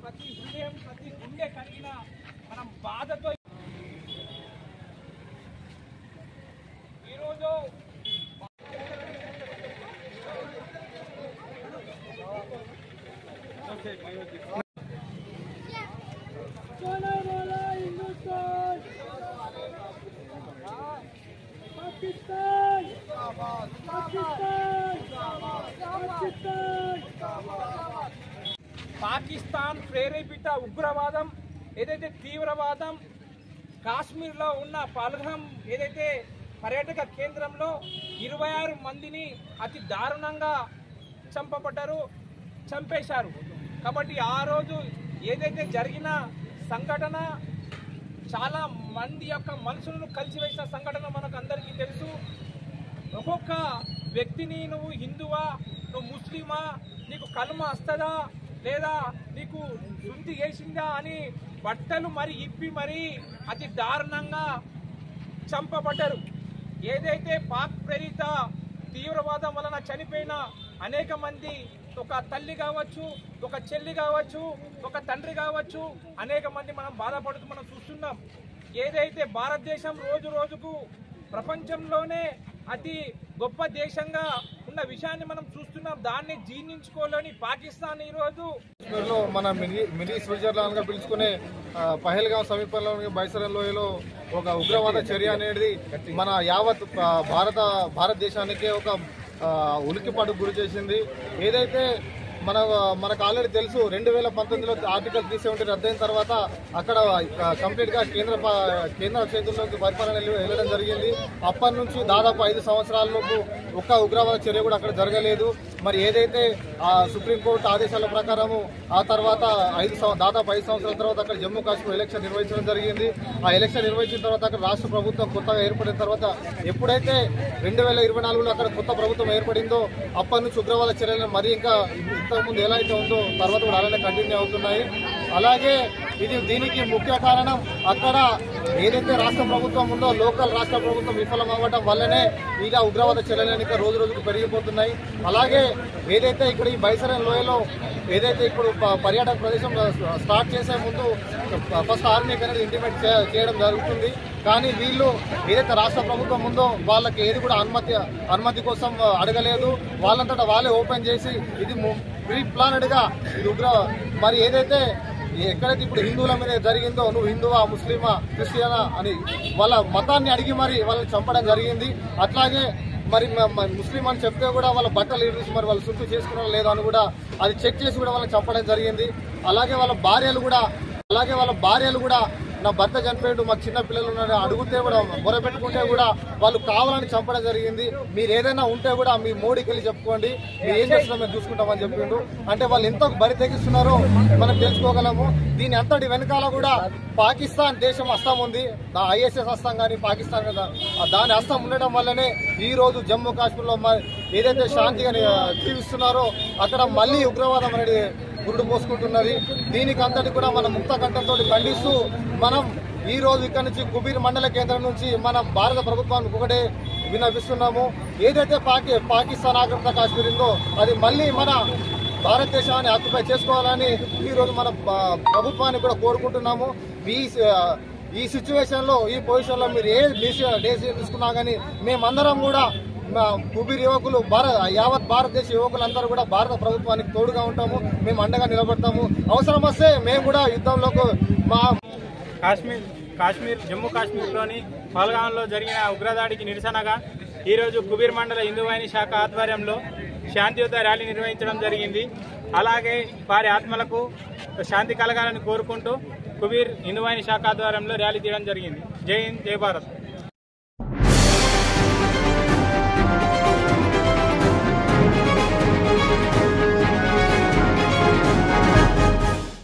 ప్రతి హృదయం ప్రతి గుండె కలిగిన మనం బాధతో ఈరోజు పాకిస్తాన్ ప్రేరేపిత ఉగ్రవాదం ఏదైతే తీవ్రవాదం కాశ్మీర్లో ఉన్న పహల్గామ్ ఏదైతే పర్యాటక కేంద్రంలో 26 మందిని అతి దారుణంగా చంపేశారు. కాబట్టి ఆ రోజు ఏదైతే జరిగిన సంఘటన చాలా మంది యొక్క మనసులను కలిసివేసిన సంఘటన మనకు అందరికీ తెలుసు. ఒక్కొక్క వ్యక్తిని నువ్వు హిందువా, నువ్వు ముస్లిమా, నీకు కల్మ వస్తుందా లేదా నీకు శుద్ధి చేసిందా అని బట్టలు మరి ఇప్పి మరి అతి దారుణంగా చంపబడ్డారు. ఏదైతే పాక్ ప్రేరిత తీవ్రవాదం వలన చనిపోయిన అనేక మంది, ఒక తల్లి కావచ్చు, ఒక చెల్లి కావచ్చు, ఒక తండ్రి కావచ్చు, అనేక మంది మనం బాధపడుతూ మనం చూస్తున్నాం. ఏదైతే భారతదేశం రోజు రోజుకు ప్రపంచంలోనే అతి గొప్ప దేశంగా ఉన్న విషయాన్ని మనం చూస్తున్నాం. దాన్ని జీర్ణించుకోలేని పాకిస్తాన్ ఈరోజు మన మినీ స్విట్జర్లాండ్ గా పిలుచుకునే పహల్గామ్ సమీపంలోని బైసరన్ లోయలో ఒక ఉగ్రవాద చర్య అనేది మన యావత్ భారతదేశానికే ఒక ఉలిక్కిపాటుకు గురి చేసింది. ఏదైతే మనకు ఆల్రెడీ తెలుసు 2019లో ఆర్టికల్ 370 రద్దయిన తర్వాత అక్కడ కంప్లీట్ గా కేంద్ర చేతుల్లోకి పరిపాలన వెళ్ళడం జరిగింది. అప్పటి నుంచి దాదాపు 5 సంవత్సరాలలోపు ఒక్క ఉగ్రవాద చర్య కూడా అక్కడ జరగలేదు. మరి ఏదైతే సుప్రీంకోర్టు ఆదేశాల ప్రకారము ఆ తర్వాత దాదాపు 5 సంవత్సరాల తర్వాత అక్కడ జమ్మూ కాశ్మీర్ ఎలక్షన్ నిర్వహించడం జరిగింది. ఆ ఎలక్షన్ నిర్వహించిన తర్వాత అక్కడ రాష్ట్ర ప్రభుత్వం కొత్తగా ఏర్పడిన తర్వాత ఎప్పుడైతే 2024లో అక్కడ కొత్త ప్రభుత్వం ఏర్పడిందో అప్పటి నుంచి ఉగ్రవాద చర్యలను మరి ఇంకా ఇంతకుముందు ఎలా అయితే ఉందో తర్వాత కూడా అలానే కంటిన్యూ అవుతున్నాయి. అలాగే దీనికి ముఖ్య కారణం అక్కడ ఏదైతే రాష్ట్ర ప్రభుత్వం ఉందో లోకల్ రాష్ట్ర ప్రభుత్వం విఫలం అవ్వడం వల్లనే ఇక ఉగ్రవాద చర్యలు ఇంకా రోజు రోజుకు పెరిగిపోతున్నాయి. అలాగే ఏదైతే ఇక్కడ ఈ బైసరన్ లోయలో ఏదైతే ఇప్పుడు పర్యాటక ప్రదేశం స్టార్ట్ చేసే ముందు ఫస్ట్ ఆర్మీకి అనేది ఇంటిమేట్ చేయడం జరుగుతుంది. కానీ వీళ్ళు ఏదైతే రాష్ట్ర ప్రభుత్వం ఉందో వాళ్ళకి ఏది కూడా అనుమతి కోసం అడగలేదు. వాళ్ళంతటా వాళ్ళే ఓపెన్ చేసి ఇది ప్రీ ప్లానెడ్ గా ఇది మరి ఏదైతే ఎక్కడైతే ఇప్పుడు హిందువుల మీద జరిగిందో నువ్వు హిందువా, ముస్లిమా, క్రిస్టియనా అని వాళ్ళ మతాన్ని అడిగి మరి వాళ్ళని చంపడం జరిగింది. అట్లాగే మరి ముస్లిం అని చెప్తే కూడా వాళ్ళ బట్టలు ఇరిసి మరి వాళ్ళు శుద్ధి చేసుకున్నారో లేదో అని కూడా అది చెక్ చేసి కూడా వాళ్ళని చంపడం జరిగింది. అలాగే వాళ్ళ భార్యలు కూడా నా భర్త చనిపోయాడు, మాకు చిన్న పిల్లలు ఉన్నారని అడిగితే కూడా మొరపెట్టుకుంటే కూడా వాళ్ళు కావాలని చంపడం జరిగింది. మీరు ఏదైనా ఉంటే కూడా మీ మోడీకి వెళ్ళి చెప్పుకోండి, మీరు ఏం చేస్తున్నా మేము చూసుకుంటామని చెప్పిండు. అంటే వాళ్ళు ఎంత బరి తెగిస్తున్నారో మనం తెలుసుకోగలము. దీని అంతటి వెనకాల కూడా పాకిస్తాన్ దేశం హస్తం ఉంది. ISS హస్తం కానీ పాకిస్తాన్ దాని హస్తం ఉండడం వల్లనే ఈ రోజు జమ్మూ కాశ్మీర్లో ఏదైతే శాంతిగా జీవిస్తున్నారో అక్కడ మళ్ళీ ఉగ్రవాదం అనేది గురుడు పోసుకుంటున్నది. దీనికి అంతటి కూడా మన ముక్త కంఠంతో ఖండిస్తూ మనం ఈ రోజు ఇక్కడ నుంచి కుబీర్ మండల కేంద్రం నుంచి మన భారత ప్రభుత్వానికి ఒకటే విన్నవిస్తున్నాము. ఏదైతే పాకిస్తాన్ ఆక్రమిత కాశ్మీర్ ఉందో అది మళ్ళీ మన భారతదేశాన్ని ఆక్యుపై చేసుకోవాలని ఈ రోజు మన ప్రభుత్వాన్ని కూడా కోరుకుంటున్నాము. ఈ సిచ్యువేషన్ లో ఈ పొజిషన్ లో మీరు ఏ డెసిషన్ తీసుకున్నా కానీ మేమందరం కూడా కుబీర్ యువకులు యావత్ భారతదేశ యువకులందరూ కూడా భారత ప్రభుత్వానికి తోడుగా ఉంటాము. మేము అండగా నిలబడతాము. అవసరం వస్తే మేము కూడా యుద్ధంలోకి జమ్మూ కాశ్మీర్లోని పహల్గామ్లో జరిగిన ఉగ్రదాడికి నిరసనగా ఈరోజు కుబీర్ మండల హిందూ వాహిని శాఖ ఆధ్వర్యంలో శాంతియుత ర్యాలీ నిర్వహించడం జరిగింది. అలాగే వారి ఆత్మలకు శాంతి కలగాలని కోరుకుంటూ కుబీర్ హిందూ వాహిని శాఖ ఆధ్వర్యంలో ర్యాలీ తీయడం జరిగింది. జై హింద్, జై భారత్.